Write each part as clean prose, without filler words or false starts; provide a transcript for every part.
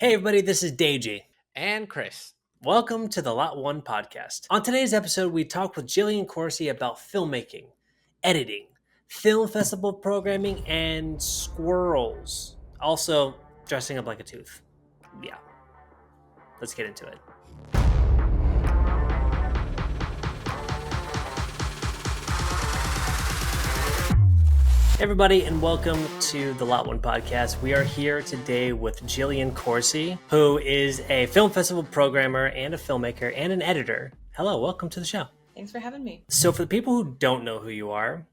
Hey everybody, this is Deji. And Chris. Welcome to the Lot1 Podcast. On today's episode, we talk with Jillian Corsie about filmmaking, editing, film festival programming, and squirrels. Also, dressing up like a tooth. Yeah. Let's get into it. Hey everybody, and welcome to the Lot1 Podcast. We are here today with Jillian Corsie, who is a film festival programmer and a filmmaker and an editor. Hello, welcome to the show. Thanks for having me. So for the people who don't know who you are,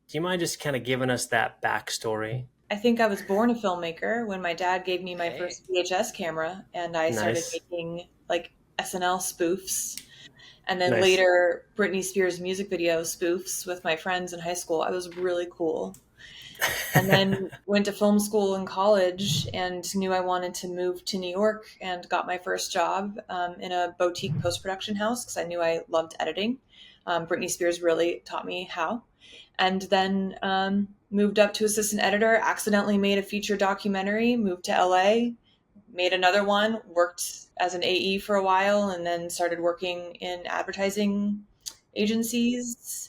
do you mind just kind of giving us that backstory? I think I was born a filmmaker when my dad gave me my first VHS camera, and I started making like SNL spoofs. And then later, Britney Spears music video spoofs with my friends in high school. I was really cool. And then went to film school in college and knew I wanted to move to New York and got my first job in a boutique post-production house because I knew I loved editing. Britney Spears really taught me how. And then moved up to assistant editor, accidentally made a feature documentary, moved to LA, made another one, worked as an AE for a while, and then started working in advertising agencies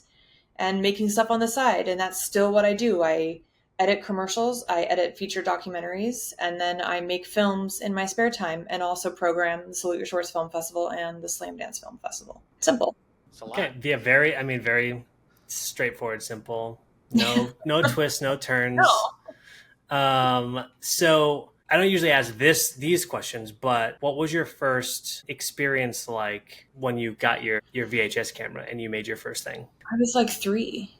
and making stuff on the side. And that's still what I do. I edit commercials, I edit feature documentaries, and then I make films in my spare time and also program the Salute Your Film Festival and the Slamdance Film Festival. Simple. It's a lot. Okay, yeah, very straightforward, simple. No twists, no turns. No. So I don't usually ask these questions, but what was your first experience like when you got your VHS camera and you made your first thing? I was like 3.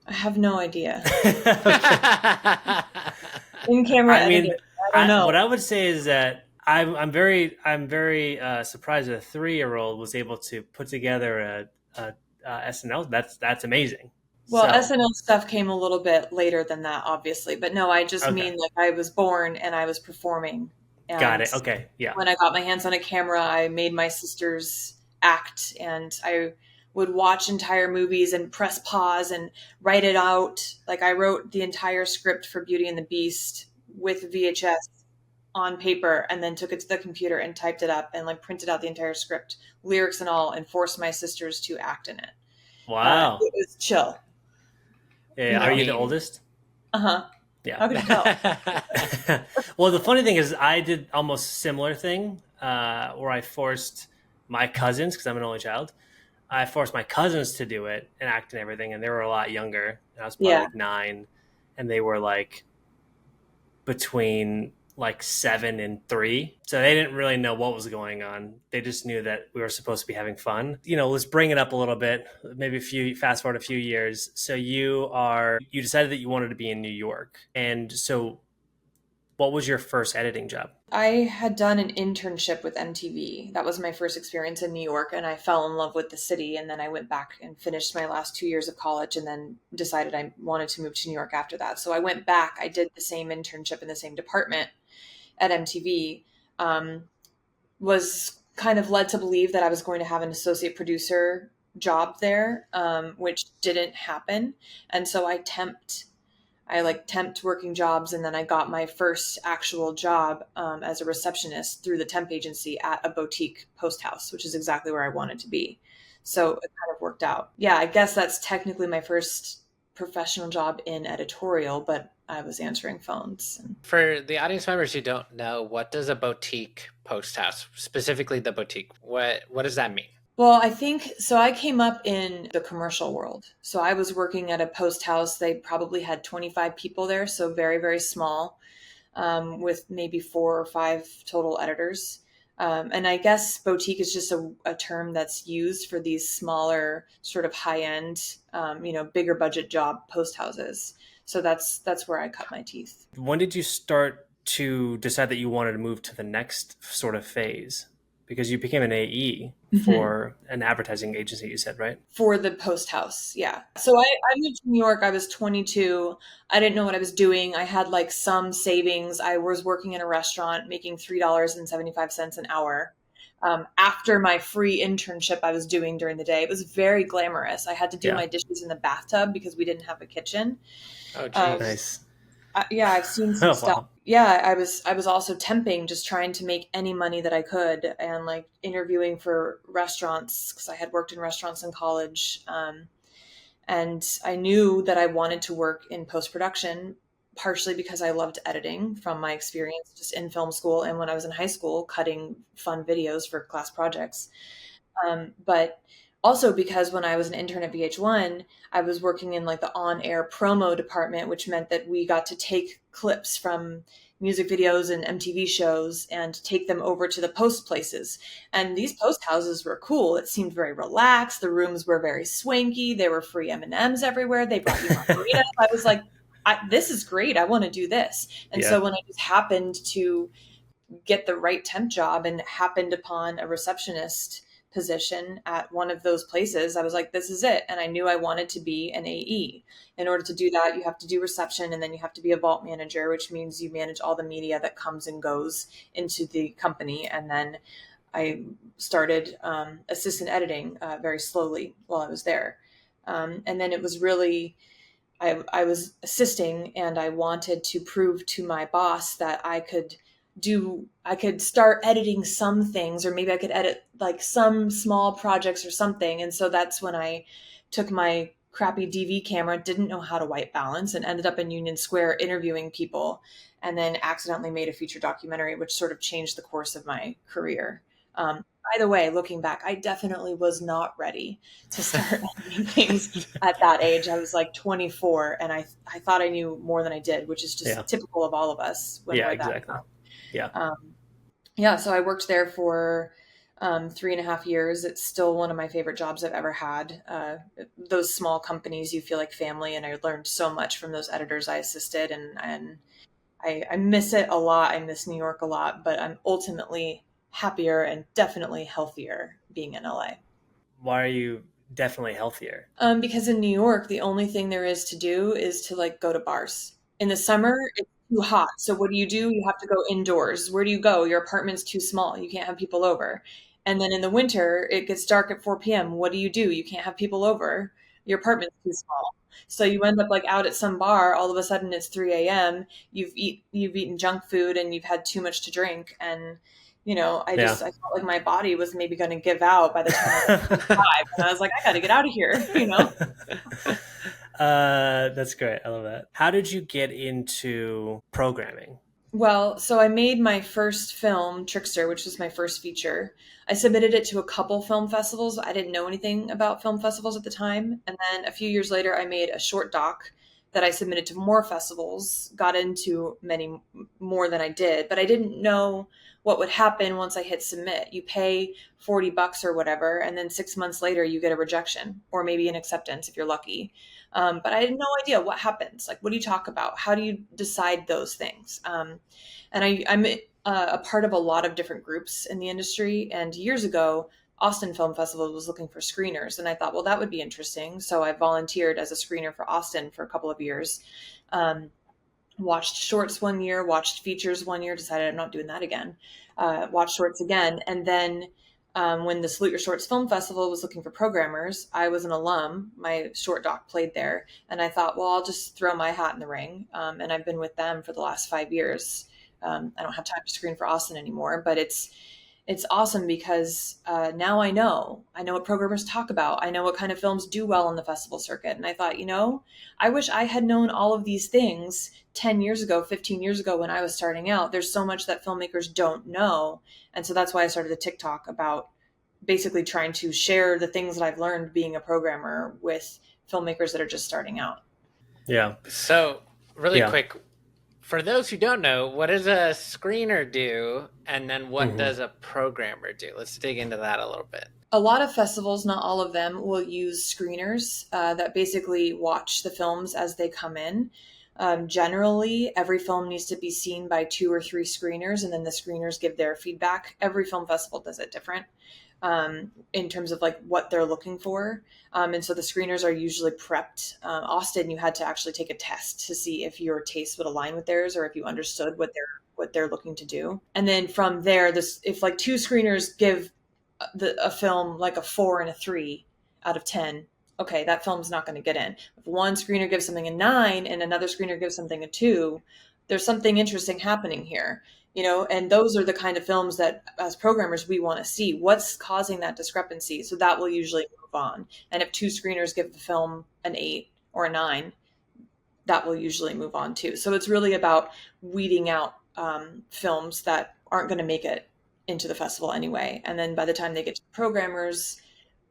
I have no idea. In camera editing. I don't know. What I would say is that I'm very surprised that a 3-year-old was able to put together a SNL. That's amazing. Well, SNL stuff came a little bit later than that, obviously. But no, I just mean like I was born and I was performing. And got it. Okay. Yeah. When I got my hands on a camera, I made my sisters act, and I would watch entire movies and press pause and write it out. Like I wrote the entire script for Beauty and the Beast with VHS on paper and then took it to the computer and typed it up and like printed out the entire script, lyrics and all, and forced my sisters to act in it. Wow. It was chill. Yeah. Are you the oldest? Uh-huh. Yeah. How could you tell? Well, the funny thing is I did almost similar thing where I forced my cousins, because I'm an only child, I forced my cousins to do it and act and everything, and they were a lot younger. I was probably like 9, and they were like between like 7 and 3. So they didn't really know what was going on. They just knew that we were supposed to be having fun. You know, let's bring it up a little bit, maybe fast forward a few years. So you decided that you wanted to be in New York. And so what was your first editing job? I had done an internship with MTV. That was my first experience in New York, and I fell in love with the city. And then I went back and finished my last 2 years of college and then decided I wanted to move to New York after that. So I went back. I did the same internship in the same department at MTV, was kind of led to believe that I was going to have an associate producer job there, which didn't happen. And so I temped working jobs. And then I got my first actual job as a receptionist through the temp agency at a boutique post house, which is exactly where I wanted to be. So it kind of worked out. Yeah, I guess that's technically my first professional job in editorial, but I was answering phones. For the audience members who don't know, what does a boutique post house, specifically the boutique, what does that mean? Well, I think, so I came up in the commercial world. So I was working at a post house. They probably had 25 people there. So very, very small, with maybe 4 or 5 total editors. And I guess boutique is just a term that's used for these smaller sort of high end, bigger budget job post houses. So that's where I cut my teeth. When did you start to decide that you wanted to move to the next sort of phase? Because you became an AE for an advertising agency, you said, right? For the post house, yeah. So I moved to New York. I was 22. I didn't know what I was doing. I had like some savings. I was working in a restaurant making $3.75 an hour. After my free internship I was doing during the day. It was very glamorous. I had to do my dishes in the bathtub because we didn't have a kitchen. Oh, geez. Nice. Yeah, I've seen some stuff. Wow. Yeah, I was also temping, just trying to make any money that I could, and like interviewing for restaurants because I had worked in restaurants in college. And I knew that I wanted to work in post-production, partially because I loved editing from my experience just in film school and when I was in high school cutting fun videos for class projects. But also because when I was an intern at VH1, I was working in like the on-air promo department, which meant that we got to take clips from music videos and MTV shows and take them over to the post places. And these post houses were cool. It seemed very relaxed. The rooms were very swanky. There were free M&Ms everywhere. They brought you margaritas. I was like, this is great. I want to do this. And so when I just happened to get the right temp job and happened upon a receptionist position at one of those places, I was like, this is it. And I knew I wanted to be an AE. In order to do that, you have to do reception, and then you have to be a vault manager, which means you manage all the media that comes and goes into the company. And then I started assistant editing very slowly while I was there. And then it was really, I was assisting, and I wanted to prove to my boss that I could start editing some things, or maybe I could edit like some small projects or something. And so that's when I took my crappy DV camera, didn't know how to white balance, and ended up in Union Square interviewing people, and then accidentally made a feature documentary, which sort of changed the course of my career. By the way, looking back, I definitely was not ready to start editing things at that age. I was like 24, and I thought I knew more than I did, which is just typical of all of us when we're that young. So I worked there for 3.5 years. It's still one of my favorite jobs I've ever had. Those small companies, you feel like family, and I learned so much from those editors I assisted, and I miss it a lot. I miss New York a lot, but I'm ultimately happier and definitely healthier being in LA. Why are you definitely healthier? Because in New York, the only thing there is to do is to like go to bars. In the summer, it's too hot. So what do? You have to go indoors. Where do you go? Your apartment's too small. You can't have people over. And then in the winter, it gets dark at 4 p.m. What do? You can't have people over. Your apartment's too small. So you end up like out at some bar. All of a sudden it's 3 a.m. You've eaten junk food and you've had too much to drink. And I felt like my body was maybe going to give out by the time I was 5. And I was like, I got to get out of here, That's great. I love that. How did you get into programming? Well, so I made my first film, Trickster, which was my first feature. I submitted it to a couple film festivals. I didn't know anything about film festivals at the time. And then a few years later, I made a short doc that I submitted to more festivals, got into many more than I did, but I didn't know what would happen once I hit submit. You pay $40 or whatever, and then 6 months later you get a rejection or maybe an acceptance if you're lucky. But I had no idea what happens. Like, what do you talk about? How do you decide those things? And I'm a part of a lot of different groups in the industry. And years ago, Austin Film Festival was looking for screeners. And I thought, well, that would be interesting. So I volunteered as a screener for Austin for a couple of years. Watched shorts one year, watched features one year, decided I'm not doing that again. Watched shorts again. And then when the Salute Your Shorts Film Festival was looking for programmers, I was an alum. My short doc played there. And I thought, well, I'll just throw my hat in the ring. And I've been with them for the last 5 years. I don't have time to screen for Austin anymore, but it's awesome because now I know what programmers talk about. I know what kind of films do well on the festival circuit. And I thought, I wish I had known all of these things 10 years ago, 15 years ago when I was starting out. There's so much that filmmakers don't know. And so that's why I started the TikTok about basically trying to share the things that I've learned being a programmer with filmmakers that are just starting out. Yeah. So really quick, for those who don't know, what does a screener do? And then what does a programmer do? Let's dig into that a little bit. A lot of festivals, not all of them, will use screeners that basically watch the films as they come in. Generally, every film needs to be seen by 2 or 3 screeners, and then the screeners give their feedback. Every film festival does it different in terms of like what they're looking for. And so the screeners are usually prepped. Austin, you had to actually take a test to see if your taste would align with theirs or if you understood what they're looking to do. And then from there, if like 2 screeners give a film like a 4 and a 3 out of 10, okay, that film's not going to get in. If one screener gives something a 9 and another screener gives something a 2, there's something interesting happening here, and those are the kind of films that as programmers we want to see. What's causing that discrepancy? So that will usually move on. And if 2 screeners give the film an 8 or a 9, that will usually move on too. So it's really about weeding out films that aren't going to make it into the festival anyway. And then by the time they get to programmers,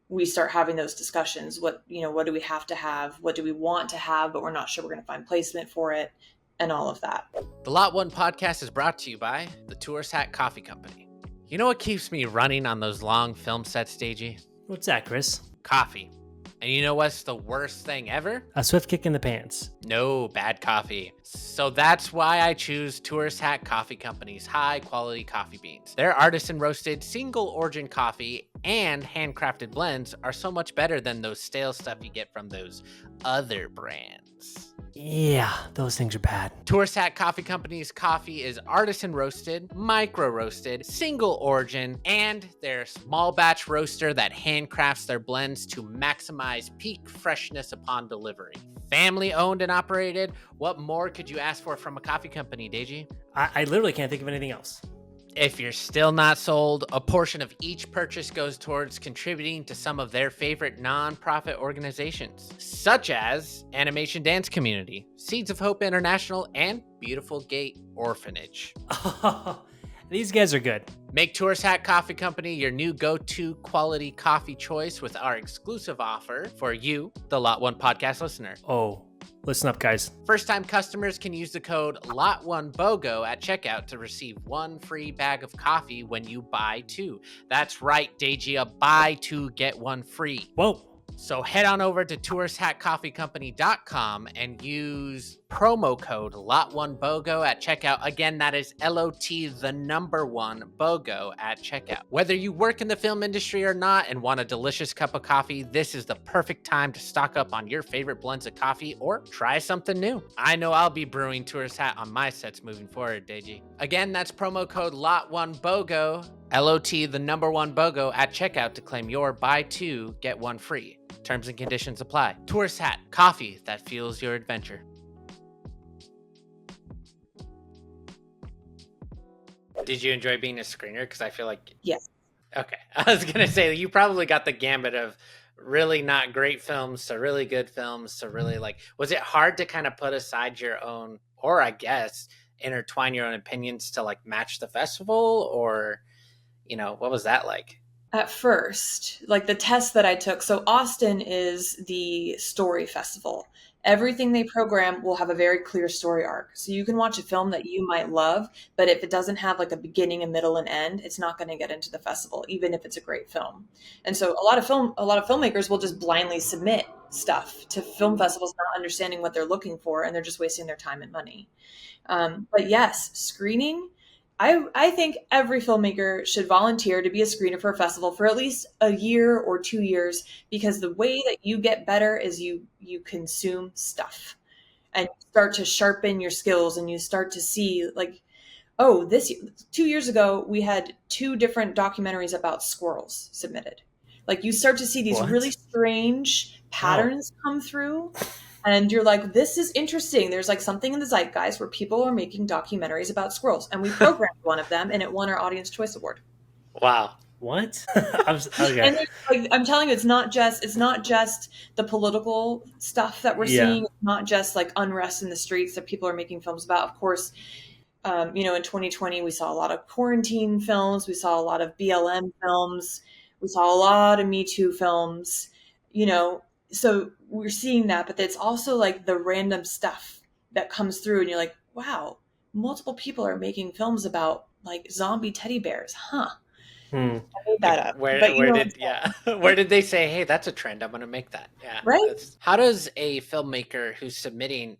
we start having those discussions. What do we have to have? What do we want to have, but we're not sure we're going to find placement for it, and all of that. The Lot1 Podcast is brought to you by the Tourist Hat Coffee Company. You know what keeps me running on those long film sets, Stagey? What's that, Chris? Coffee. And you know what's the worst thing ever? A swift kick in the pants. No, bad coffee. So that's why I choose Tourist Hat Coffee Company's high quality coffee beans. Their artisan roasted single origin coffee and handcrafted blends are so much better than those stale stuff you get from those other brands. Yeah, those things are bad. Tourist Hat Coffee Company's coffee is artisan roasted, micro roasted, single origin, and their small batch roaster that handcrafts their blends to maximize peak freshness upon delivery. Family owned and operated. What more could you ask for from a coffee company, Deji? I literally can't think of anything else. If you're still not sold, a portion of each purchase goes towards contributing to some of their favorite nonprofit organizations, such as Animation Dance Community, Seeds of Hope International, and Beautiful Gate Orphanage. These guys are good. Make Tourist Hat Coffee Company your new go-to quality coffee choice with our exclusive offer for you, the Lot1 Podcast listener. Oh, listen up, guys. First-time customers can use the code LOT1BOGO at checkout to receive 1 free bag of coffee when you buy 2. That's right, Deji, buy 2, get 1 free. Whoa. So head on over to touristhatcoffeecompany.com and use promo code LOT1BOGO at checkout. Again, that is LOT1 BOGO at checkout. Whether you work in the film industry or not and want a delicious cup of coffee, this is the perfect time to stock up on your favorite blends of coffee or try something new. I know I'll be brewing Tourist Hat on my sets moving forward, Deji. Again, that's promo code LOT1 BOGO, LOT1 BOGO at checkout to claim your buy 2, get 1 free. Terms and conditions apply. Tourist Hat, coffee that fuels your adventure. Did you enjoy being a screener? Because I feel like... Yes. Okay. I was going to say, you probably got the gambit of really not great films to really good films to really was it hard to kind of put aside your own, or I guess, intertwine your own opinions to match the festival? Or, what was that like? At first, the test that I took, so Austin is the story festival. Everything they program will have a very clear story arc. So you can watch a film that you might love, but if it doesn't have a beginning, a middle, and end, it's not going to get into the festival, even if it's a great film. And so a lot of filmmakers will just blindly submit stuff to film festivals, not understanding what they're looking for, and they're just wasting their time and money. But yes, screening. I think every filmmaker should volunteer to be a screener for a festival for at least a year or 2 years, because the way that you get better is you consume stuff and you start to sharpen your skills, and you start to see 2 years ago, we had 2 different documentaries about squirrels submitted. You start to see these really strange patterns come through. And you're like, this is interesting. There's something in the zeitgeist where people are making documentaries about squirrels. And we programmed one of them, and it won our Audience Choice Award. Wow. What? Okay. And I'm telling you, it's not just the political stuff that we're seeing. It's not just unrest in the streets that people are making films about. Of course, in 2020, we saw a lot of quarantine films. We saw a lot of BLM films. We saw a lot of Me Too films, So we're seeing that, but it's also the random stuff that comes through, and you're like, wow, multiple people are making films about zombie teddy bears, huh? I made that up. Where did they say, hey, that's a trend, I'm going to make that? Yeah. Right. How does a filmmaker who's submitting,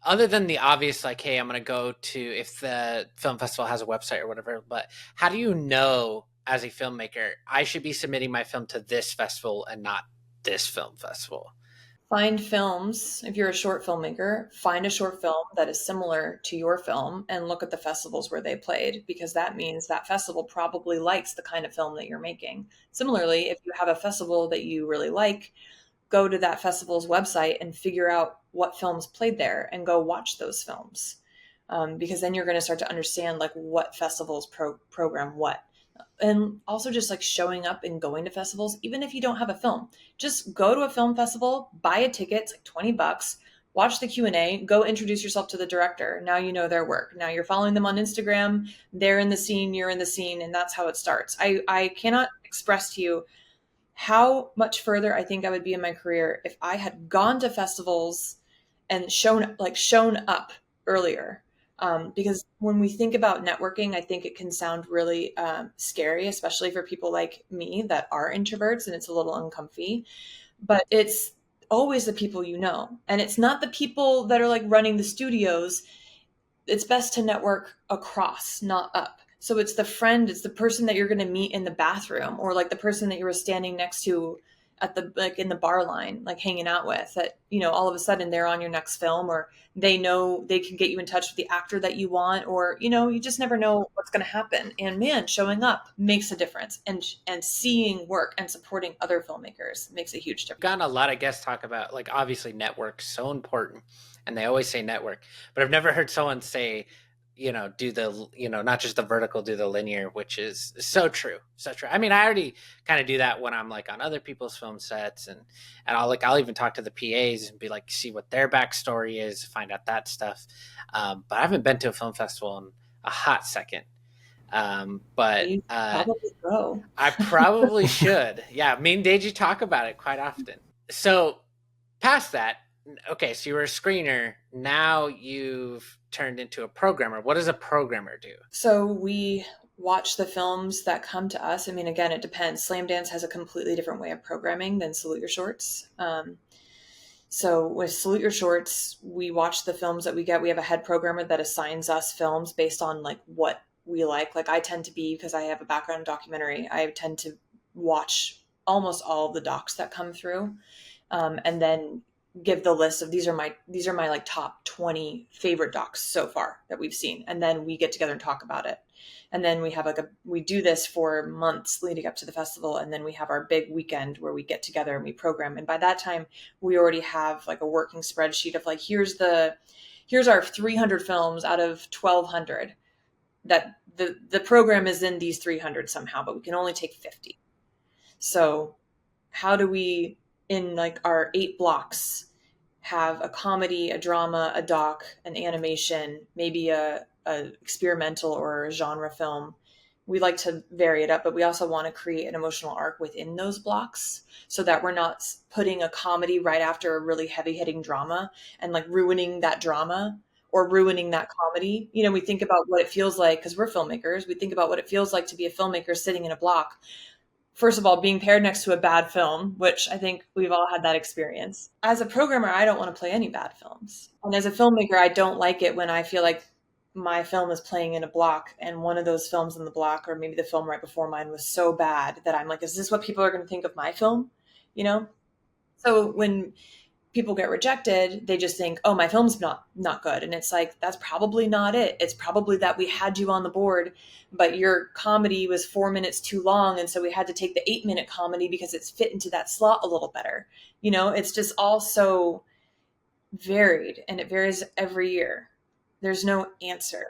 other than the obvious, hey, I'm going to go to, if the film festival has a website or whatever, but how do you know as a filmmaker, I should be submitting my film to this festival and not this film festival? Find films. If you're a short filmmaker, find a short film that is similar to your film and look at the festivals where they played, because that means that festival probably likes the kind of film that you're making. Similarly, if you have a festival that you really like, go to that festival's website and figure out what films played there and go watch those films. Because then you're going to start to understand like what festivals program what. And also just like showing up and going to festivals, even if you don't have a film, just go to a film festival, buy a ticket, it's like $20, watch the Q&A, go introduce yourself to the director. Now you know their work. Now you're following them on Instagram. They're in the scene, you're in the scene, and that's how it starts. I cannot express to you how much further I think I would be in my career if I had gone to festivals and shown up earlier. Because when we think about networking, I think it can sound really scary, especially for people like me that are introverts, and it's a little uncomfy. But it's always the people you know. And it's not the people that are like running the studios. It's best to network across, not up. So it's the friend, it's the person that you're going to meet in the bathroom, or like the person that you were standing next to at the, like in the bar line, like hanging out with, that, you know, all of a sudden they're on your next film, or they know they can get you in touch with the actor that you want, or, you know, you just never know what's going to happen. And man, showing up makes a difference, and seeing work and supporting other filmmakers makes a huge difference. I've gotten a lot of guests talk about, like, obviously network's so important, and they always say network, but I've never heard someone say, you know, do the, you know, not just the vertical, do the linear, which is so true. So true. I mean, I already kind of do that when I'm like on other people's film sets, and I'll even talk to the PAs and be like, see what their backstory is, find out that stuff. But I haven't been to a film festival in a hot second. But You probably go. I probably should. Yeah. Me and Deji talk about it quite often. So past that, okay, so you were a screener. Now you've turned into a programmer. What does a programmer do? So we watch the films that come to us. I mean, again, it depends. Slamdance has a completely different way of programming than Salute Your Shorts. So with Salute Your Shorts, we watch the films that we get. We have a head programmer that assigns us films based on like what we like. Like I tend to be, because I have a background in documentary, I tend to watch almost all of the docs that come through, and then give the list of these are my like top 20 favorite docs so far that we've seen, and then we get together and talk about it. And then we have we do this for months leading up to the festival, and then we have our big weekend where we get together and we program. And by that time we already have like a working spreadsheet of like, here's our 300 films out of 1200 that the program is in these 300 somehow, but we can only take 50. So how do we, in like our 8 blocks, have a comedy, a drama, a doc, an animation, maybe a experimental or a genre film? We like to vary it up, but we also want to create an emotional arc within those blocks, so that we're not putting a comedy right after a really heavy hitting drama and like ruining that drama or ruining that comedy. You know, we think about what it feels like, because we're filmmakers. We think about what it feels like to be a filmmaker sitting in a block. First of all, being paired next to a bad film, which I think we've all had that experience. As a programmer, I don't want to play any bad films. And as a filmmaker, I don't like it when I feel like my film is playing in a block and one of those films in the block, or maybe the film right before mine, was so bad that I'm like, is this what people are going to think of my film? You know? So when people get rejected, they just think, oh, my film's not good. And it's like, that's probably not it. It's probably that we had you on the board, but your comedy was 4 minutes too long, and so we had to take the 8-minute comedy because it's fit into that slot a little better. You know, it's just all so varied, and it varies every year. There's no answer.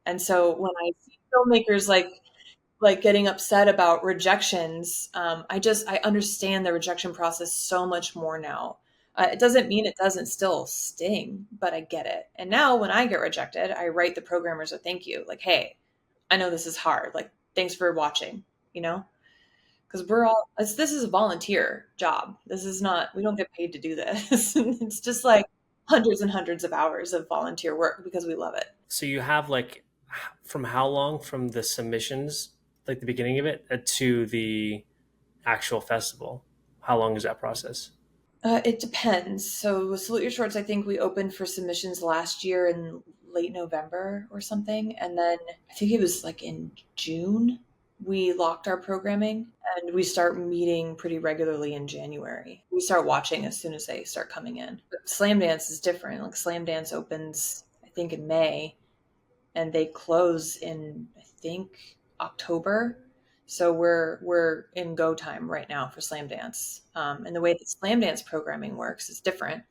And so when I see filmmakers like getting upset about rejections, I understand the rejection process so much more now. It doesn't mean it doesn't still sting, but I get it. And now when I get rejected, I write the programmers a thank you. Like, hey, I know this is hard. Like, thanks for watching, you know? Because this is a volunteer job. This is not, we don't get paid to do this. It's just like hundreds and hundreds of hours of volunteer work because we love it. So you have like, from how long from the submissions, like the beginning of it, to the actual festival? How long is that process? It depends. So with Salute Your Shorts, I think we opened for submissions last year in late November or something. And then I think it was like in June we locked our programming and we start meeting pretty regularly in January. We start watching as soon as they start coming in. But Slamdance is different. Like Slamdance opens, I think, in May, and they close in, I think, October. So we're in go time right now for Slamdance. And the way that Slamdance programming works is different.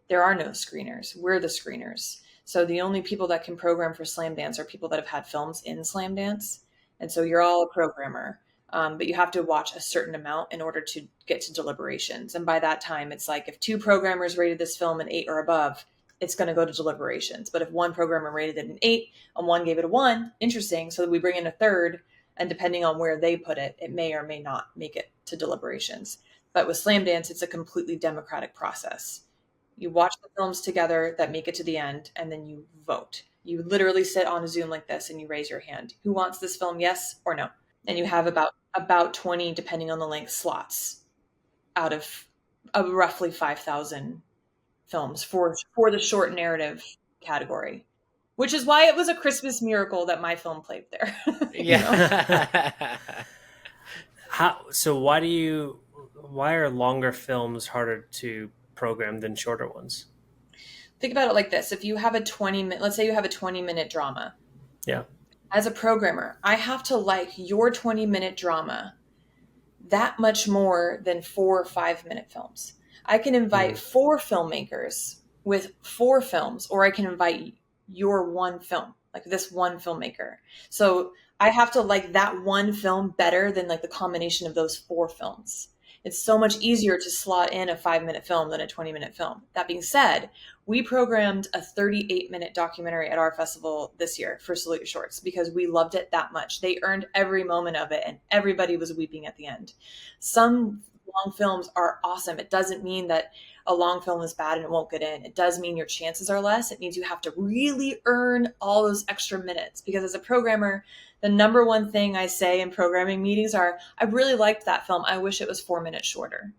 There are no screeners. We're the screeners. So the only people that can program for Slamdance are people that have had films in Slamdance. And so you're all a programmer, but you have to watch a certain amount in order to get to deliberations. And by that time, it's like if 2 programmers rated this film an 8 or above, it's going to go to deliberations. But if 1 programmer rated it an 8 and 1 gave it a 1, interesting. So we bring in a third, and depending on where they put it, it may or may not make it to deliberations. But with Slamdance, it's a completely democratic process. You watch the films together that make it to the end, and then you vote. You literally sit on a Zoom like this and you raise your hand. Who wants this film? Yes or no? And you have about 20, depending on the length, slots out of roughly 5,000 films for the short narrative category, which is why it was a Christmas miracle that my film played there. Yeah. So why are longer films harder to program than shorter ones? Think about it like this. If you have let's say you have a 20-minute drama. Yeah. As a programmer, I have to like your 20-minute drama that much more than 4 or 5-minute films. I can invite 4 filmmakers with 4 films, or I can invite your 1 film, like this 1 filmmaker. So I have to like that 1 film better than like the combination of those 4 films. It's so much easier to slot in a 5-minute film than a 20-minute film. That being said, we programmed a 38-minute documentary at our festival this year for Salute Your Shorts because we loved it that much. They earned every moment of it, and everybody was weeping at the end. Some long films are awesome. It doesn't mean that a long film is bad and it won't get in. It does mean your chances are less. It means you have to really earn all those extra minutes, because as a programmer, the number one thing I say in programming meetings are, I really liked that film. I wish it was 4 minutes shorter.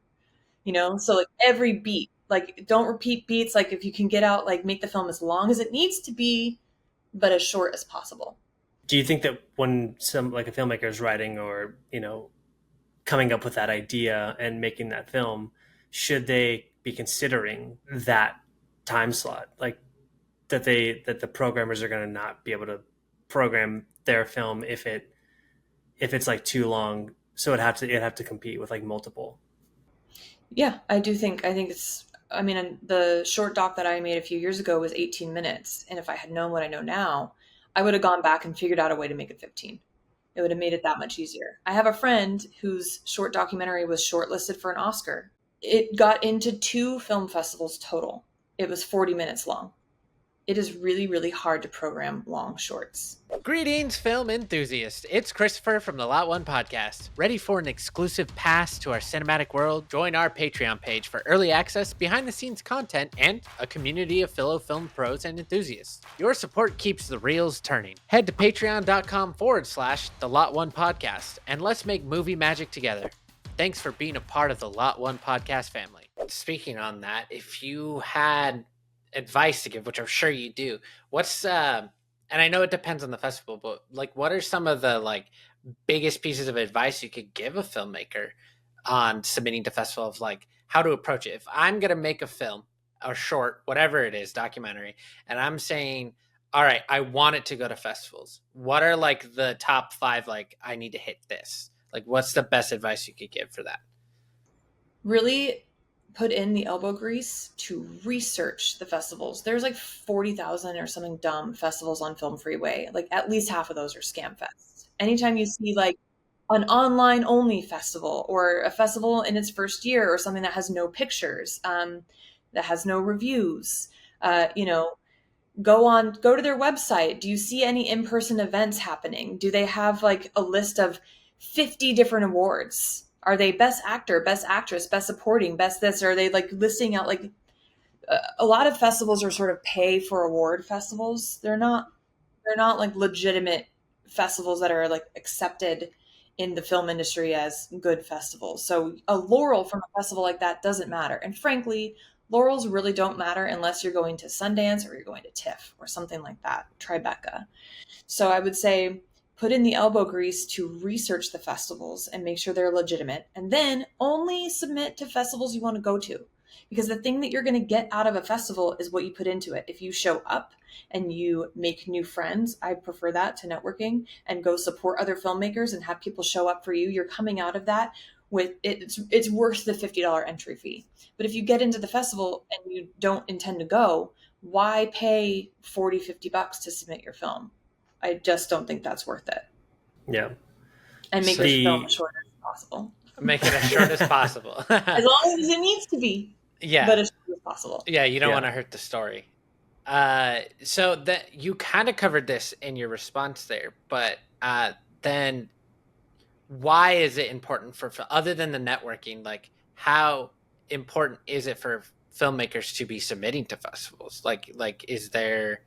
So like every beat, like don't repeat beats. Like if you can get out, like make the film as long as it needs to be, but as short as possible. Do you think that when like a filmmaker is writing or, coming up with that idea and making that film, should they be considering that time slot? Like that the programmers are going to not be able to program their film if it's like too long, so it'd have to compete with like multiple. Yeah, I think the short doc that I made a few years ago was 18 minutes. And if I had known what I know now, I would have gone back and figured out a way to make it 15. It would have made it that much easier. I have a friend whose short documentary was shortlisted for an Oscar. It got into 2 film festivals total. It was 40 minutes long. It is really, really hard to program long shorts. Greetings, film enthusiasts. It's Christopher from the Lot1 Podcast. Ready for an exclusive pass to our cinematic world? Join our Patreon page for early access, behind-the-scenes content, and a community of fellow film pros and enthusiasts. Your support keeps the reels turning. Head to patreon.com/the Lot1 Podcast, and let's make movie magic together. Thanks for being a part of the Lot1 Podcast family. Speaking on that, if you had advice to give, which I'm sure you do, what's and I know it depends on the festival, but like what are some of the like biggest pieces of advice you could give a filmmaker on submitting to festival, of like how to approach it? If I'm gonna make a film or short, whatever it is, documentary, and I'm saying, all right, I want it to go to festivals, what are like the top 5, like I need to hit this? Like what's the best advice you could give for that? Really put in the elbow grease to research the festivals. There's like 40,000 or something dumb festivals on Film Freeway. Like at least half of those are scam fests. Anytime you see like an online only festival or a festival in its first year or something that has no pictures, that has no reviews, go to their website. Do you see any in-person events happening? Do they have like a list of 50 different awards? Are they best actor, best actress, best supporting, best this? Or are they like listing out like a lot of festivals are sort of pay for award festivals. They're not like legitimate festivals that are like accepted in the film industry as good festivals. So a laurel from a festival like that doesn't matter. And frankly, laurels really don't matter unless you're going to Sundance or you're going to TIFF or something like that, Tribeca. So I would say put in the elbow grease to research the festivals and make sure they're legitimate, and then only submit to festivals you want to go to. Because the thing that you're going to get out of a festival is what you put into it. If you show up and you make new friends, I prefer that to networking, and go support other filmmakers and have people show up for you, you're coming out of that with it's worth the $50 entry fee. But if you get into the festival and you don't intend to go, why pay $40-$50 to submit your film? I just don't think that's worth it. Yeah. And make your film as short as possible. Make it as short as possible. As long as it needs to be. Yeah. But as short as possible. Yeah, you don't want to hurt the story. So that you kind of covered this in your response there, but then why is it important for, other than the networking, like how important is it for filmmakers to be submitting to festivals? Like is there,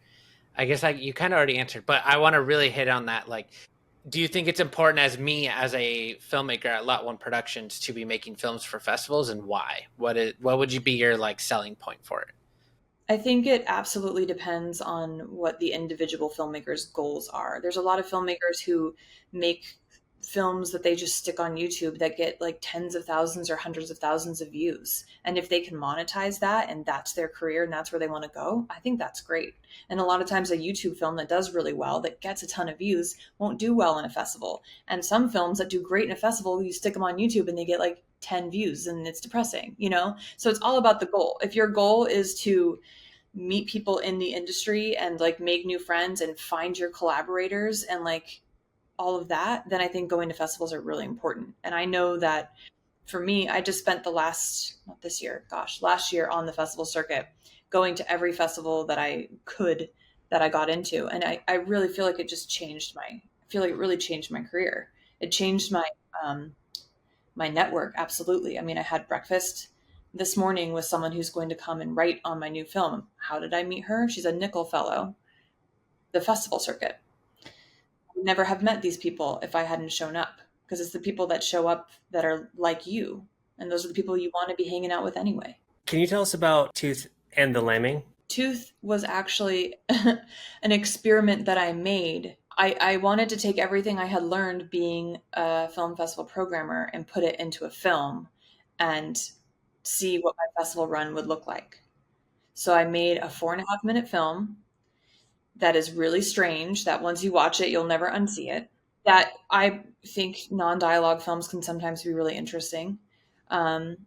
I guess you kind of already answered, but I want to really hit on that. Like, do you think it's important as a filmmaker at Lot1 Productions to be making films for festivals, and why? What would you be your like selling point for it? I think it absolutely depends on what the individual filmmaker's goals are. There's a lot of filmmakers who make films that they just stick on YouTube that get like tens of thousands or hundreds of thousands of views. And if they can monetize that and that's their career and that's where they want to go, I think that's great. And a lot of times a YouTube film that does really well, that gets a ton of views, won't do well in a festival. And some films that do great in a festival, you stick them on YouTube and they get like 10 views and it's depressing, you know? So it's all about the goal. If your goal is to meet people in the industry and like make new friends and find your collaborators and like all of that, then I think going to festivals are really important. And I know that for me, I just spent last year on the festival circuit, going to every festival that I got into. And I really feel like it just really changed my career. It changed my, my network. Absolutely. I mean, I had breakfast this morning with someone who's going to come and write on my new film. How did I meet her? She's a Nickel Fellow, the festival circuit. I would never have met these people if I hadn't shown up, because it's the people that show up that are like you. And those are the people you want to be hanging out with anyway. Can you tell us about Tooth and the Lambing? Tooth was actually an experiment that I made. I wanted to take everything I had learned being a film festival programmer and put it into a film and see what my festival run would look like. So I made a 4.5-minute film that is really strange, that once you watch it, you'll never unsee it. That I think non-dialogue films can sometimes be really interesting. And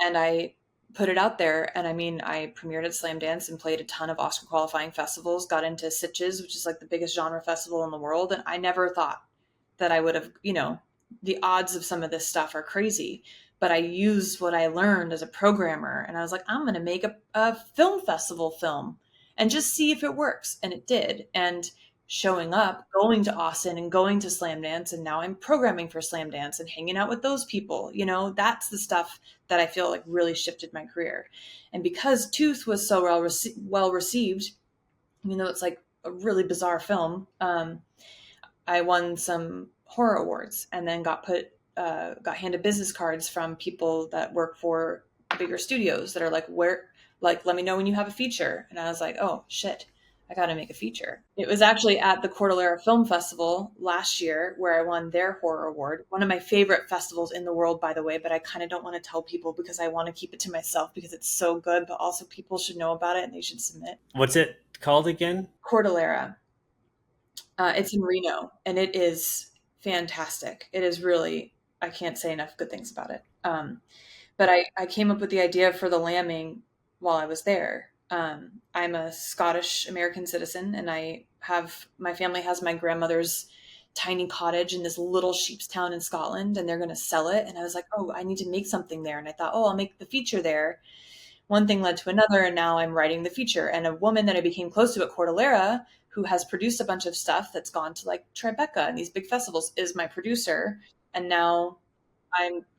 I put it out there. And I mean, I premiered at Slamdance and played a ton of Oscar qualifying festivals, got into Sitges, which is like the biggest genre festival in the world. And I never thought that I would have, the odds of some of this stuff are crazy. But I used what I learned as a programmer. And I was like, I'm going to make a film festival film and just see if it works. And it did. And showing up, going to Austin and going to Slamdance, and now I'm programming for Slamdance and hanging out with those people, that's the stuff that I feel like really shifted my career. And because Tooth was so well received, even though it's like a really bizarre film, I won some horror awards and then got handed business cards from people that work for bigger studios that are like, let me know when you have a feature. And I was like, oh shit, I got to make a feature. It was actually at the Cordillera Film Festival last year where I won their horror award. One of my favorite festivals in the world, by the way, but I kind of don't want to tell people because I want to keep it to myself because it's so good, but also people should know about it and they should submit. What's it called again? Cordillera. It's in Reno and it is fantastic. It is really, I can't say enough good things about it. But I came up with the idea for the lambing while I was there. I'm a Scottish American citizen and my family has my grandmother's tiny cottage in this little sheep's town in Scotland and they're going to sell it. And I was like, oh, I need to make something there. And I thought, I'll make the feature there. One thing led to another. And now I'm writing the feature. And a woman that I became close to at Cordillera, who has produced a bunch of stuff that's gone to like Tribeca and these big festivals, is my producer. And now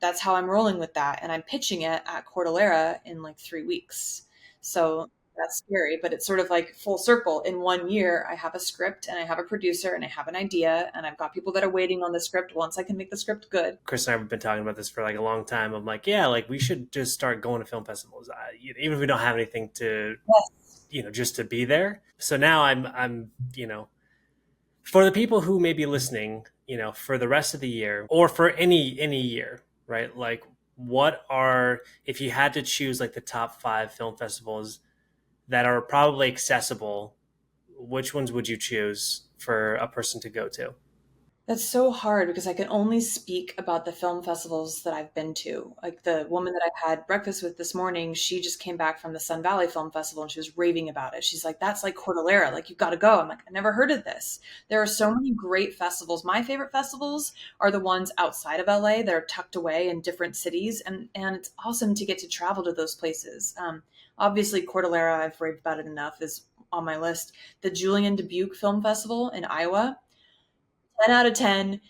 that's how I'm rolling with that. And I'm pitching it at Cordillera in like 3 weeks. So that's scary, but it's sort of like full circle. In 1 year, I have a script and I have a producer and I have an idea and I've got people that are waiting on the script once I can make the script good. Chris and I have been talking about this for like a long time. I'm like, yeah, like we should just start going to film festivals, even if we don't have anything to, Yes. just to be there. So now I'm For the people who may be listening, for the rest of the year or for any year, right? Like, what are, if you had to choose like the top 5 film festivals that are probably accessible, which ones would you choose for a person to go to? That's so hard because I can only speak about the film festivals that I've been to. Like the woman that I had breakfast with this morning, she just came back from the Sun Valley Film Festival and she was raving about it. She's like, that's like Cordillera. Like, you've got to go. I'm like, I never heard of this. There are so many great festivals. My favorite festivals are the ones outside of LA that are tucked away in different cities. And it's awesome to get to travel to those places. Obviously, Cordillera, I've raved about it enough, is on my list. The Julian Dubuque Film Festival in Iowa, 10 out of 10.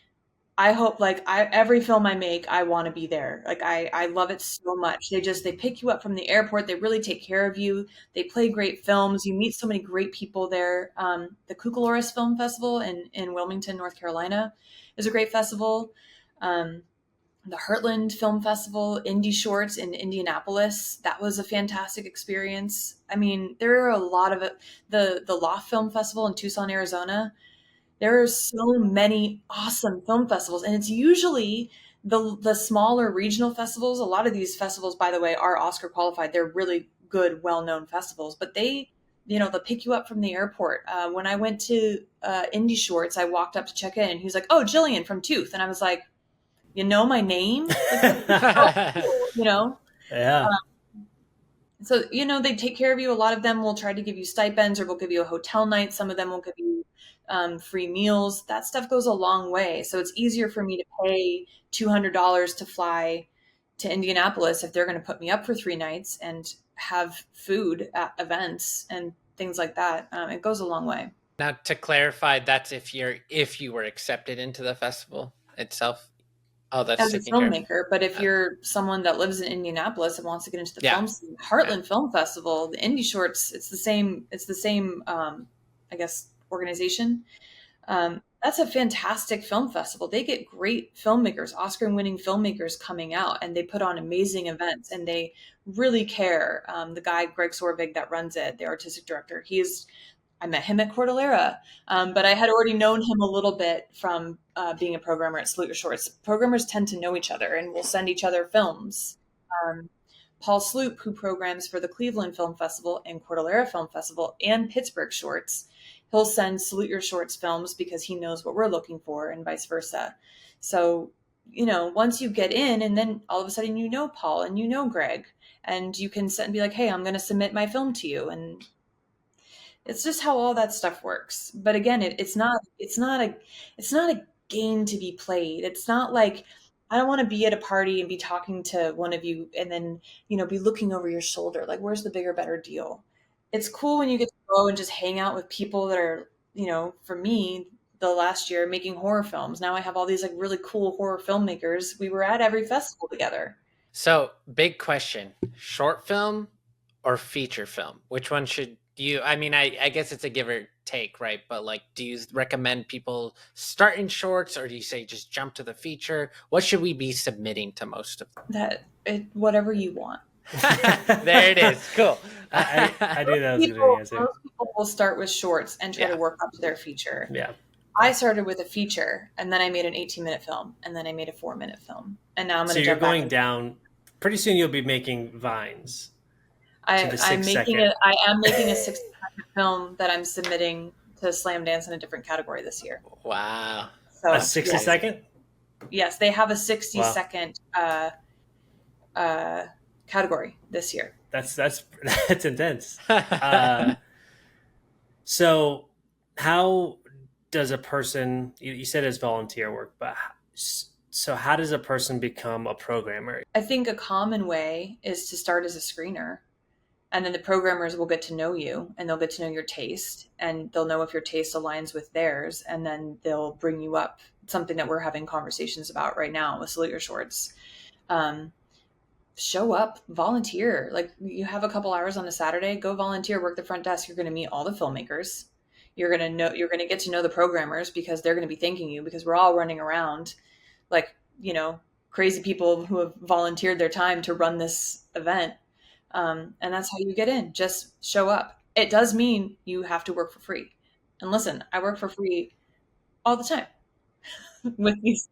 I hope, like, every film I make, I want to be there. Like, I love it so much. They pick you up from the airport. They really take care of you. They play great films. You meet so many great people there. The Cucaloris Film Festival in Wilmington, North Carolina is a great festival. The Heartland Film Festival, Indie Shorts in Indianapolis, that was a fantastic experience. I mean, there are a lot of it. The Loft Film Festival in Tucson, Arizona. There are so many awesome film festivals, and it's usually the smaller regional festivals. A lot of these festivals, by the way, are Oscar qualified. They're really good, well-known festivals, but they'll pick you up from the airport. When I went to Indie Shorts, I walked up to check in, and he was like, "Oh, Jillian from Tooth," and I was like, "You know my name?" Yeah. So, they take care of you. A lot of them will try to give you stipends or will give you a hotel night. Some of them will give you free meals. That stuff goes a long way. So it's easier for me to pay $200 to fly to Indianapolis if they're going to put me up for 3 nights and have food at events and things like that. It goes a long way. Now, to clarify, that's if you were accepted into the festival itself. Oh, that's as a filmmaker. But if you're someone that lives in Indianapolis and wants to get into the film scene, Heartland Film Festival, the Indie Shorts, it's the same, I guess, organization. That's a fantastic film festival. They get great filmmakers, Oscar-winning filmmakers coming out, and they put on amazing events, and they really care. The guy, Greg Sorvig, that runs it, the artistic director, I met him at Cordillera, but I had already known him a little bit from being a programmer at Salute Your Shorts. Programmers tend to know each other and will send each other films. Paul Sloop, who programs for the Cleveland Film Festival and Cordillera Film Festival and Pittsburgh Shorts, he'll send Salute Your Shorts films because he knows what we're looking for and vice versa. So, once you get in, and then all of a sudden Paul and Greg, and you can sit and be like, hey, I'm going to submit my film to you. And it's just how all that stuff works. But again, it's not a game to be played. It's not like, I don't want to be at a party and be talking to one of you and then, be looking over your shoulder. Like, where's the bigger, better deal? It's cool when you get to go and just hang out with people that are, for me, the last year making horror films. Now I have all these like really cool horror filmmakers. We were at every festival together. So, big question, short film or feature film? Which one should you, I mean, I guess it's a give or take, right? But like, do you recommend people start in shorts, or do you say just jump to the feature? What should we be submitting to most of them? Whatever you want. There it is. Cool. I do that. Most people will start with shorts and try to work up to their feature. Yeah. I started with a feature, and then I made an 18-minute film, and then I made a 4-minute film, and now I'm going to jump back. So you're going down. Pretty soon, you'll be making vines. I am making a 60-second film that I'm submitting to Slamdance in a different category this year. Wow. So, a 60-second? Yes, they have a 60-second category this year. That's intense. So how does a person, you said it's volunteer work, but so how does a person become a programmer? I think a common way is to start as a screener. And then the programmers will get to know you, and they'll get to know your taste, and they'll know if your taste aligns with theirs. And then they'll bring you up, something that we're having conversations about right now with Salute Your Shorts. Show up, volunteer. Like, you have a couple hours on a Saturday, go volunteer, work the front desk. You're going to meet all the filmmakers. You're going to get to know the programmers because they're going to be thanking you, because we're all running around like, crazy people who have volunteered their time to run this event. And that's how you get in. Just show up. It does mean you have to work for free. And listen, I work for free all the time with these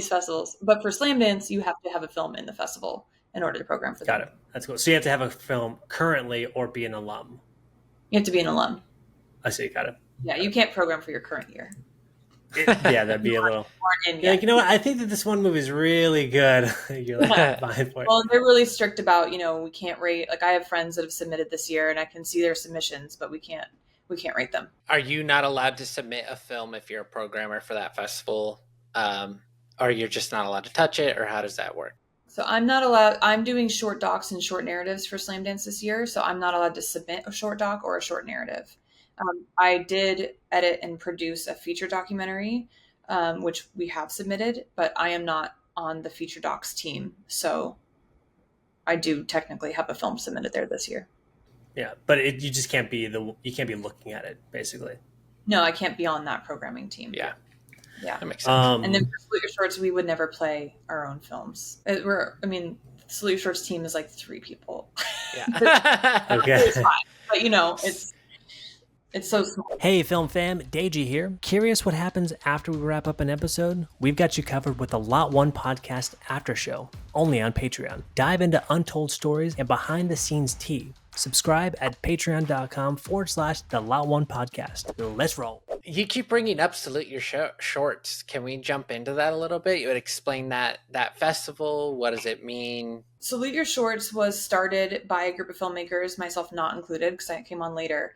festivals. But for Slamdance, you have to have a film in the festival in order to program for them. Got it. That's cool. So you have to have a film currently or be an alum. You have to be an alum. I see. Got it. Yeah, you can't program for your current year. Yeah, that'd be a little. Yeah, you know what? I think that this one movie is really good. You're like fine for it. Well, they're really strict about, we can't rate. Like, I have friends that have submitted this year, and I can see their submissions, but we can't rate them. Are you not allowed to submit a film if you're a programmer for that festival? Or you're just not allowed to touch it, or how does that work? So I'm not allowed. I'm doing short docs and short narratives for Slamdance this year, so I'm not allowed to submit a short doc or a short narrative. I did edit and produce a feature documentary, which we have submitted, but I am not on the feature docs team. So I do technically have a film submitted there this year. Yeah, but you just can't be looking at it, basically. No, I can't be on that programming team. Yeah. That makes sense. And then for Salute Your Shorts, we would never play our own films. Salute Your Shorts team is like 3 people. Yeah. Okay. It's fine. But it's so small. Hey, Film Fam, Deji here. Curious what happens after we wrap up an episode? We've got you covered with the Lot1 Podcast After Show, only on Patreon. Dive into untold stories and behind-the-scenes tea. Subscribe at patreon.com/the Lot1 Podcast. Let's roll. You keep bringing up Salute Your Shorts. Can we jump into that a little bit? You would explain that festival. What does it mean? Salute Your Shorts was started by a group of filmmakers, myself not included because I came on later,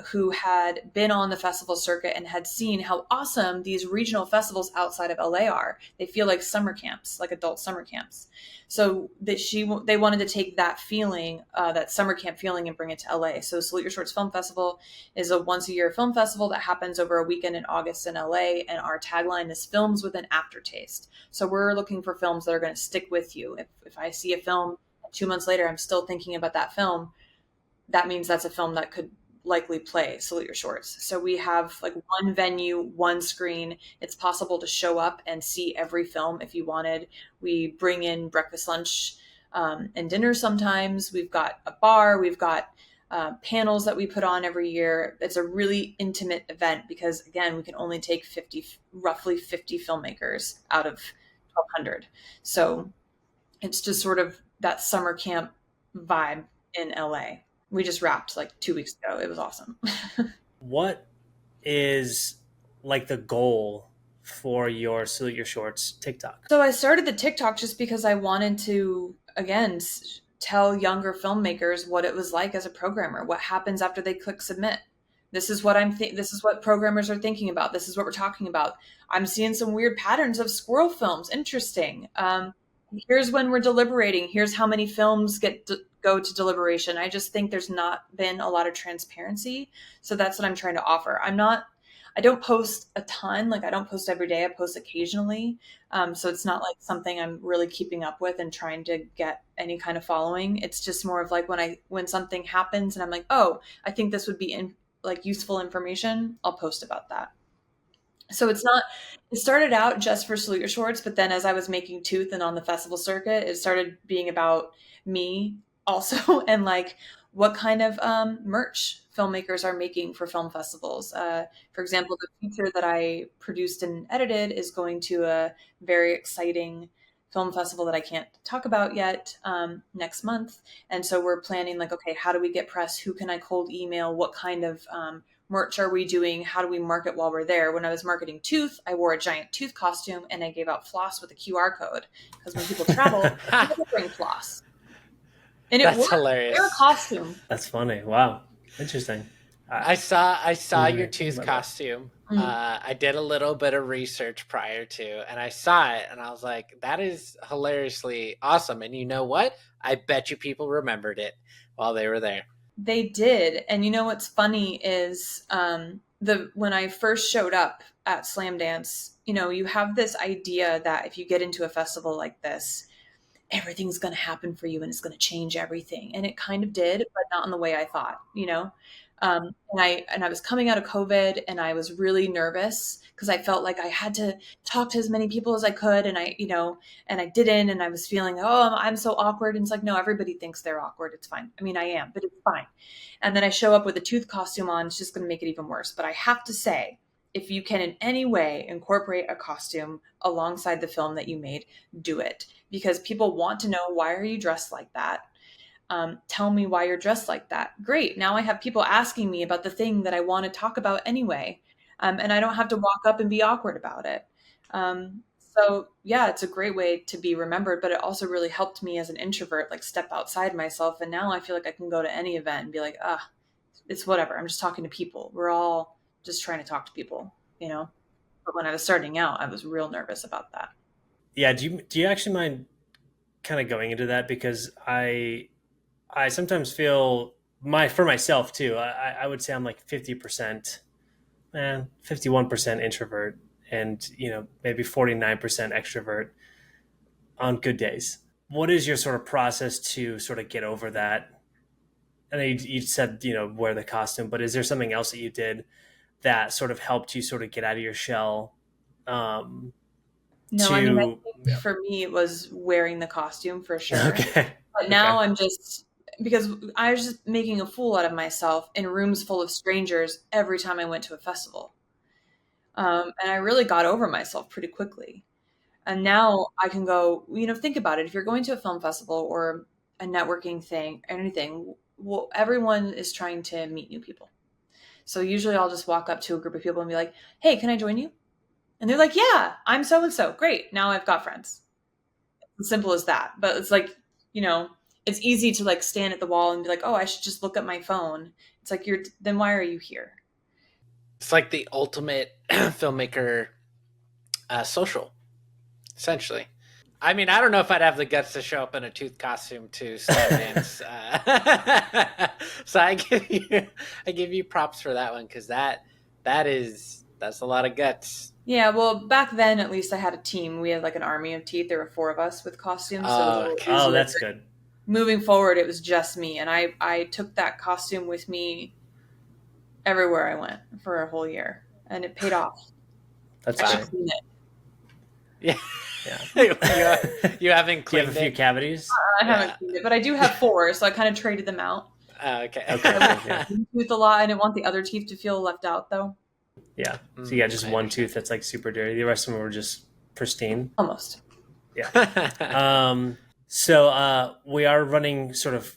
who had been on the festival circuit and had seen how awesome these regional festivals outside of LA are. They feel like summer camps, like adult summer camps. So they wanted to take that feeling, that summer camp feeling, and bring it to LA. So Salute Your Shorts Film Festival is a once-a-year film festival that happens over a weekend in August in LA, and our tagline is films with an aftertaste. So we're looking for films that are going to stick with you. If I see a film 2 months later, I'm still thinking about that film, that means that's a film that could likely play Salute Your Shorts. So we have like one venue, one screen. It's possible to show up and see every film if you wanted. We bring in breakfast, lunch, and dinner sometimes. We've got a bar. We've got panels that we put on every year. It's a really intimate event because, again, we can only take roughly 50 filmmakers out of 1,200. So it's just sort of that summer camp vibe in LA. We just wrapped like 2 weeks ago. It was awesome. What is like the goal for your Salute Your Shorts TikTok? So I started the TikTok just because I wanted to, again, tell younger filmmakers what it was like as a programmer, what happens after they click submit. This is what this is what programmers are thinking about. This is what we're talking about. I'm seeing some weird patterns of squirrel films. Interesting. Here's when we're deliberating. Here's how many films go to deliberation. I just think there's not been a lot of transparency. So that's what I'm trying to offer. I don't post a ton. Like I don't post every day. I post occasionally. So it's not like something I'm really keeping up with and trying to get any kind of following. It's just more of like when something happens and I'm like, oh, I think this would be useful information. I'll post about that. So it started out just for Salute Your Shorts, but then as I was making Tooth and on the festival circuit, it started being about me also and like what kind of merch filmmakers are making for film festivals. For example, the feature that I produced and edited is going to a very exciting film festival that I can't talk about yet next month. And so we're planning like, okay, how do we get press? Who can I cold email? What kind of merch are we doing? How do we market while we're there? When I was marketing Tooth, I wore a giant tooth costume and I gave out floss with a QR code because when people travel, people bring floss. And That's hilarious. They're a costume. That's funny. Wow. Interesting. I saw your tooth costume. Mm-hmm. I did a little bit of research prior to, and I saw it and I was like, that is hilariously awesome. And you know what? I bet you people remembered it while they were there. They did. And you know what's funny is when I first showed up at Slamdance, you have this idea that if you get into a festival like this, everything's going to happen for you and it's going to change everything. And it kind of did, but not in the way I thought, And I was coming out of COVID and I was really nervous because I felt like I had to talk to as many people as I could. And I didn't, and I was feeling, oh, I'm so awkward. And it's like, no, everybody thinks they're awkward. It's fine. I mean, I am, but it's fine. And then I show up with a tooth costume on. It's just going to make it even worse. But I have to say, if you can in any way incorporate a costume alongside the film that you made, do it, because people want to know, why are you dressed like that? Tell me why you're dressed like that. Great. Now I have people asking me about the thing that I want to talk about anyway. And I don't have to walk up and be awkward about it. So yeah, it's a great way to be remembered, but it also really helped me as an introvert, like step outside myself. And now I feel like I can go to any event and be like, it's whatever. I'm just talking to people. We're all just trying to talk to people, you know? But when I was starting out, I was real nervous about that. Yeah. Do you actually mind kind of going into that? Because I sometimes feel for myself too, I would say I'm like 50%, 51% introvert, and maybe 49% extrovert on good days. What is your sort of process to sort of get over that? And you said wear the costume, but is there something else that you did that sort of helped you sort of get out of your shell? No, I mean, I think for me it was wearing the costume for sure. Okay. But now I'm just, because I was just making a fool out of myself in rooms full of strangers every time I went to a festival. And I really got over myself pretty quickly. And now I can go, think about it. If you're going to a film festival or a networking thing, anything, well, everyone is trying to meet new people. So usually I'll just walk up to a group of people and be like, hey, can I join you? And they're like, yeah, I'm so-and-so. Great. Now I've got friends. It's as simple as that. But it's like, it's easy to like stand at the wall and be like, oh, I should just look at my phone. It's like, then why are you here? It's like the ultimate filmmaker social, essentially. I mean, I don't know if I'd have the guts to show up in a tooth costume to Slamdance. So I give you props for that one, because that's a lot of guts. Yeah, well, back then at least I had a team. We had like an army of teeth. There were 4 of us with costumes. Oh, that's good. Moving forward, it was just me, and I took that costume with me everywhere I went for a whole year, and it paid off. That's good. Yeah. You haven't cleaned it? You have a few cavities? I haven't cleaned it, but I do have 4, so I kind of traded them out. Okay. I tooth a lot. I didn't want the other teeth to feel left out, though. Yeah. So you got just one tooth that's like super dirty. The rest of them were just pristine. Almost. Yeah. So we are running sort of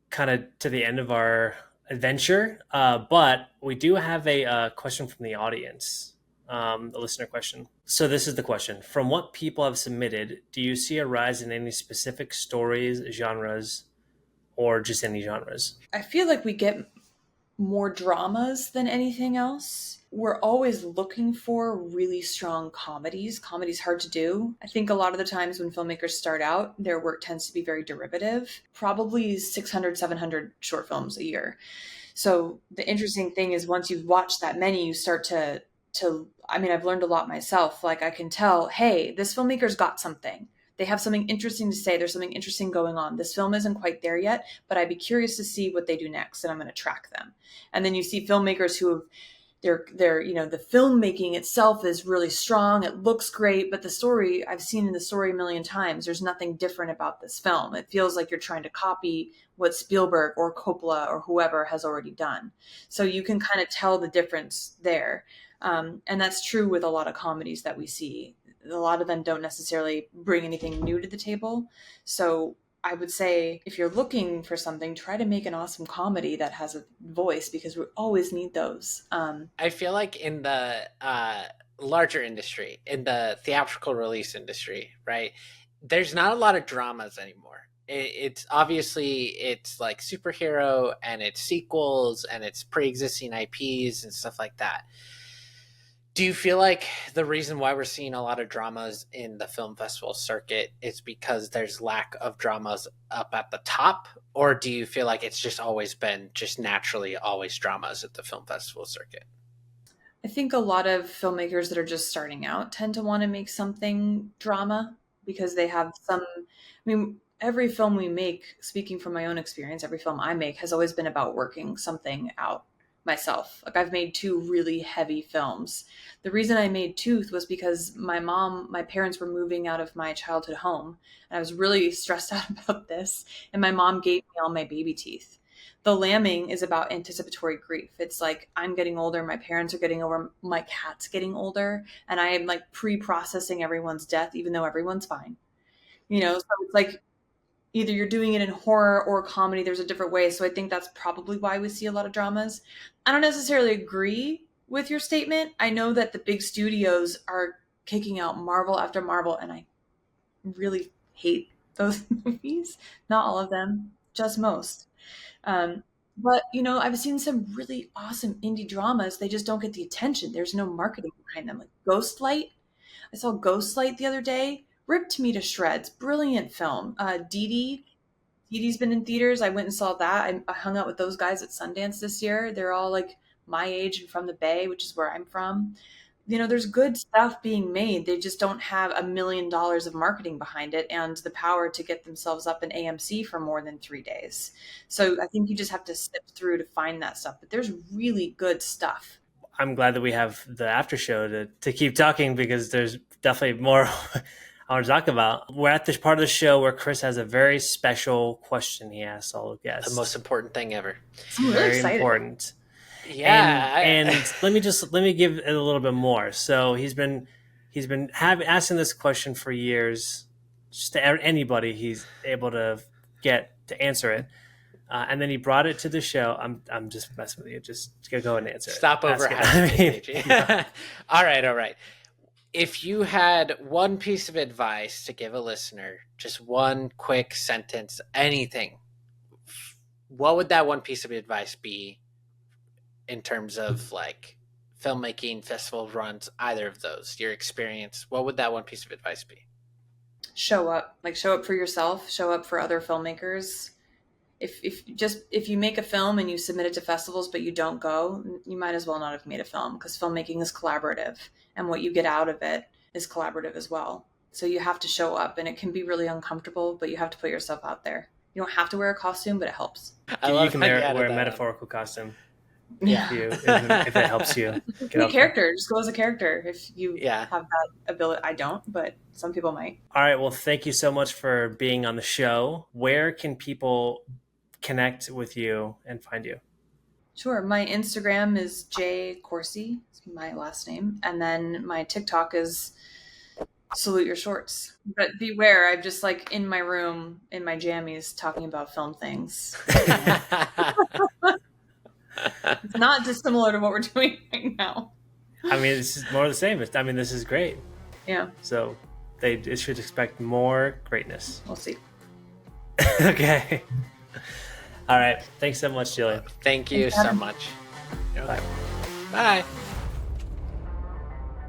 kind of to the end of our adventure, but we do have a question from the audience, a listener question. So this is the question. From what people have submitted, do you see a rise in any specific stories, genres, or just any genres? I feel like we get more dramas than anything else. We're always looking for really strong comedies. Comedy's hard to do. I think a lot of the times when filmmakers start out, their work tends to be very derivative, probably 600, 700 short films a year. So the interesting thing is once you've watched that many, you start to I mean, I've learned a lot myself. Like I can tell, hey, this filmmaker's got something. They have something interesting to say. There's something interesting going on. This film isn't quite there yet, but I'd be curious to see what they do next, and I'm going to track them. And then you see filmmakers who have, they're the filmmaking itself is really strong. It looks great, but the story, I've seen in the story a million times. There's nothing different about this film. It feels like you're trying to copy what Spielberg or Coppola or whoever has already done. So you can kind of tell the difference there. And that's true with a lot of comedies that we see. A lot of them don't necessarily bring anything new to the table. So I would say if you're looking for something, try to make an awesome comedy that has a voice, because we always need those. I feel like in the larger industry, in the theatrical release industry, right, there's not a lot of dramas anymore. It's obviously it's like superhero and it's sequels and it's pre-existing IPs and stuff like that. Do you feel like the reason why we're seeing a lot of dramas in the film festival circuit is because there's lack of dramas up at the top? Or do you feel like it's just always been just naturally always dramas at the film festival circuit? I think a lot of filmmakers that are just starting out tend to want to make something drama because they have every film we make, speaking from my own experience, every film I make has always been about working something out myself. Like I've made 2 really heavy films. The reason I made Tooth was because my parents were moving out of my childhood home, and I was really stressed out about this. And my mom gave me all my baby teeth. The lambing is about anticipatory grief. It's like, I'm getting older, my parents are getting older, my cat's getting older, and I am like pre-processing everyone's death, even though everyone's fine. You know, so it's like either you're doing it in horror or comedy. There's a different way. So I think that's probably why we see a lot of dramas. I don't necessarily agree with your statement. I know that the big studios are kicking out Marvel after Marvel, and I really hate those movies. Not all of them, just most. But, you know, I've seen some really awesome indie dramas. They just don't get the attention. There's no marketing behind them. Like Ghostlight. I saw Ghostlight the other day. Ripped me to shreds. Brilliant film. Dee Dee's been in theaters. I went and saw that. I hung out with those guys at Sundance this year. They're all like my age and from the Bay, which is where I'm from. You know, there's good stuff being made. They just don't have $1 million of marketing behind it and the power to get themselves up in AMC for more than 3 days. So I think you just have to sift through to find that stuff. But there's really good stuff. I'm glad that we have the after show to keep talking, because there's definitely more I want to talk about. We're at this part of the show where Chris has a very special question he asks all guests. The most important thing ever. I'm really very excited. Important. Yeah. And let me give it a little bit more. So he's been asking this question for years, just to anybody he's able to get to answer it. And then he brought it to the show. I'm just messing with you. Just go and answer it. Stop over hesitating. All right. If you had one piece of advice to give a listener, just one quick sentence, anything, what would that one piece of advice be in terms of like filmmaking, festival runs, either of those, your experience? What would that one piece of advice be? Show up. Like, show up for yourself, show up for other filmmakers. If you make a film and you submit it to festivals but you don't go, you might as well not have made a film, because filmmaking is collaborative and what you get out of it is collaborative as well. So you have to show up, and it can be really uncomfortable, but you have to put yourself out there. You don't have to wear a costume, but it helps. You can wear a metaphorical costume. Yeah. If it helps you. Be a character. Just go as a character if you have that ability. I don't, but some people might. All right. Well, thank you so much for being on the show. Where can people connect with you and find you? Sure. My Instagram is J Corsie. It's my last name. And then my TikTok is Salute Your Shorts. But beware, I'm just like in my room, in my jammies, talking about film things. It's not dissimilar to what we're doing right now. I mean, this is more of the same. I mean, this is great. Yeah. So they should expect more greatness. We'll see. Okay. All right. Thanks so much, Jillian. Thank you so much. Bye. Bye.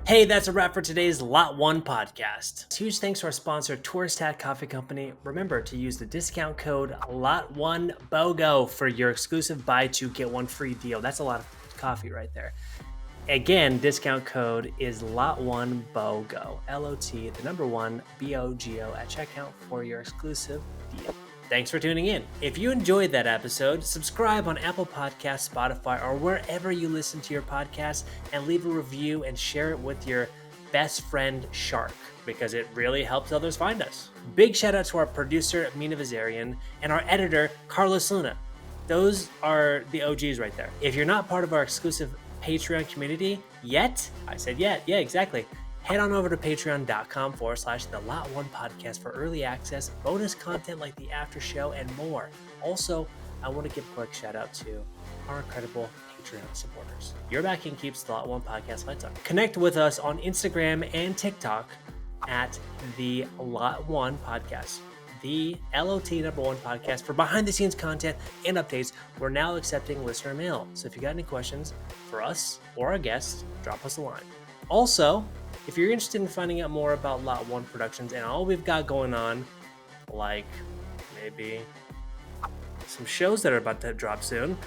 Hey, that's a wrap for today's Lot1 podcast. Huge thanks to our sponsor, Tourist Hat Coffee Company. Remember to use the discount code Lot1BOGO for your exclusive buy two get one free deal. That's a lot of coffee right there. Again, discount code is Lot1BOGO, LOT1 BOGO at checkout for your exclusive deal. Thanks for tuning in. If you enjoyed that episode, subscribe on Apple Podcasts, Spotify, or wherever you listen to your podcasts, and leave a review and share it with your best friend, Shark, because it really helps others find us. Big shout out to our producer, Mina Vazarian, and our editor, Carlos Luna. Those are the OGs right there. If you're not part of our exclusive Patreon community yet, I said yet, yeah, exactly. Head on over to patreon.com/the Lot1 Podcast for early access, bonus content like the after show, and more. Also, I want to give a quick shout out to our incredible Patreon supporters. Your backing keeps the Lot1 Podcast lights on. Connect with us on Instagram and TikTok at the Lot1 Podcast. The LOT1 Podcast for behind the scenes content and updates. We're now accepting listener mail. So if you got any questions for us or our guests, drop us a line. Also, if you're interested in finding out more about Lot1 Productions and all we've got going on, like maybe some shows that are about to drop soon,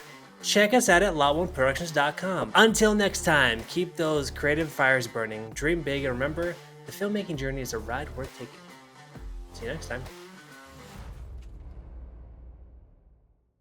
check us out at lot1productions.com. Until next time, keep those creative fires burning, dream big, and remember, the filmmaking journey is a ride worth taking. See you next time.